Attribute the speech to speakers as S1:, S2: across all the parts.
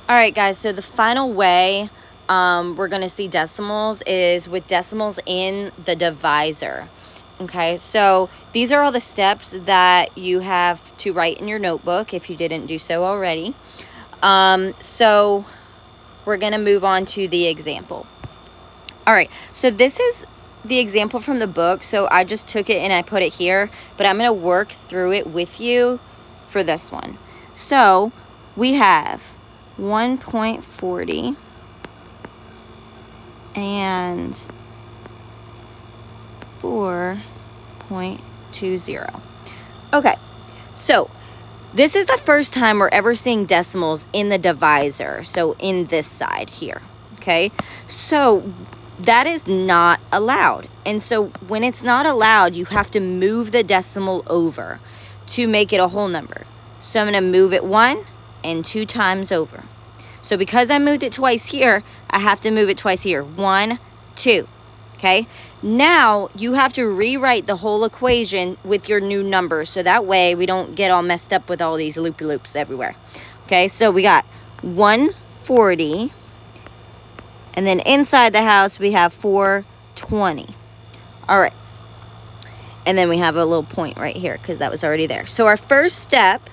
S1: All right, guys, so the final way we're going to see decimals is with decimals in the divisor. Okay, so these are all the steps that you have to write in your notebook if you didn't do so already. So we're going to move on to the example. All right, so this is the example from the book. So I just took it and I put it here, but I'm going to work through it with you for this one. So we have 1.40 and 4.20. Okay, so this is the first time we're ever seeing decimals in the divisor, so in this side here, okay? So that is not allowed. And so when it's not allowed, you have to move the decimal over to make it a whole number. So I'm going to move it 1 and 2 times over. So because I moved it twice here, I have to move it twice here. 1, 2. Okay? Now you have to rewrite the whole equation with your new numbers, so that way we don't get all messed up with all these loopy-loops everywhere. Okay, so we got 140, and then inside the house we have 420. All right, and then we have a little point right here because that was already there. So our first step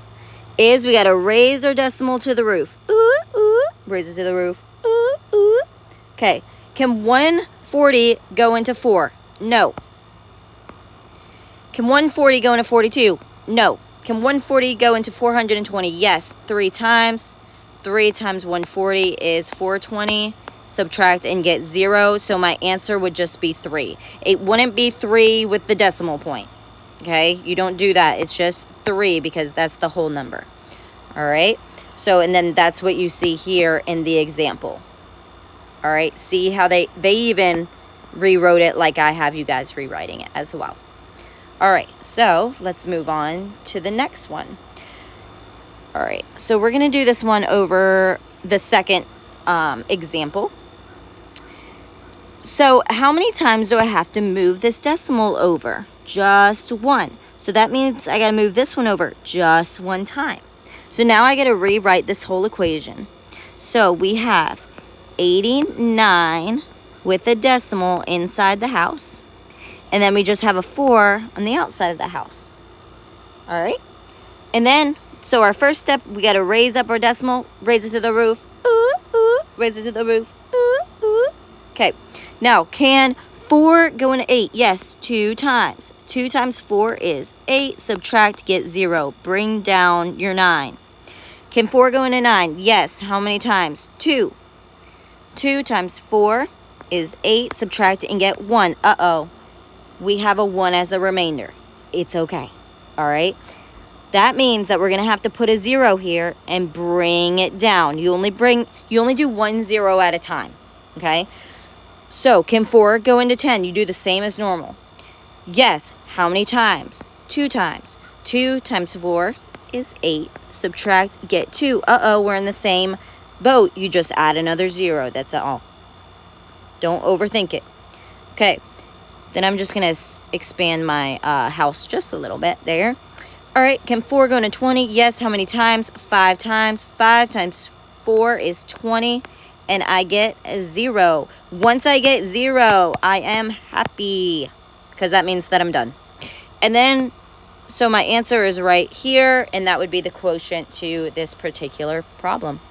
S1: is we got to raise our decimal to the roof. Ooh, ooh. Raise it to the roof. Ooh, ooh. Okay. Can 140 go into 4? No. Can 140 go into 42? No. Can 140 go into 420? Yes. 3 times. 3 times 140 is 420. Subtract and get 0. So my answer would just be 3. It wouldn't be 3 with the decimal point. Okay? You don't do that. It's just 3 because that's the whole number. All right? So, and then that's what you see here in the example. All right? See how they even rewrote it like I have you guys rewriting it as well. All right. So, let's move on to the next one. All right. So, we're going to do this one over the second example. So, how many times do I have to move this decimal over? Just 1. So that means I got to move this one over just 1 time. So now I got to rewrite this whole equation. So we have 89 with a decimal inside the house. And then we just have a 4 on the outside of the house. All right. And then, so our first step, we got to raise up our decimal, raise it to the roof. Ooh, ooh, raise it to the roof. Ooh, ooh. Okay. Now, can 4 go into 8? Yes, 2 times. 2 times 4 is 8. Subtract, get 0. Bring down your 9. Can 4 go into 9? Yes. How many times? 2. 2 times 4 is 8. Subtract and get 1. Uh-oh. We have a 1 as the remainder. It's okay. All right? That means that we're going to have to put a 0 here and bring it down. You only do 1 0 at a time. Okay? So, can 4 go into 10? You do the same as normal. Yes. How many times? 2 times. 2 times 4 is 8. Subtract, get 2. Uh-oh, we're in the same boat. You just add another 0. That's all. Don't overthink it. Okay. Then I'm just going to expand my house just a little bit there. All right. Can 4 go into 20? Yes. How many times? 5 times. 5 times 4 is 20. And I get a 0. Once I get 0, I am happy because that means that I'm done. And then, so my answer is right here, and that would be the quotient to this particular problem.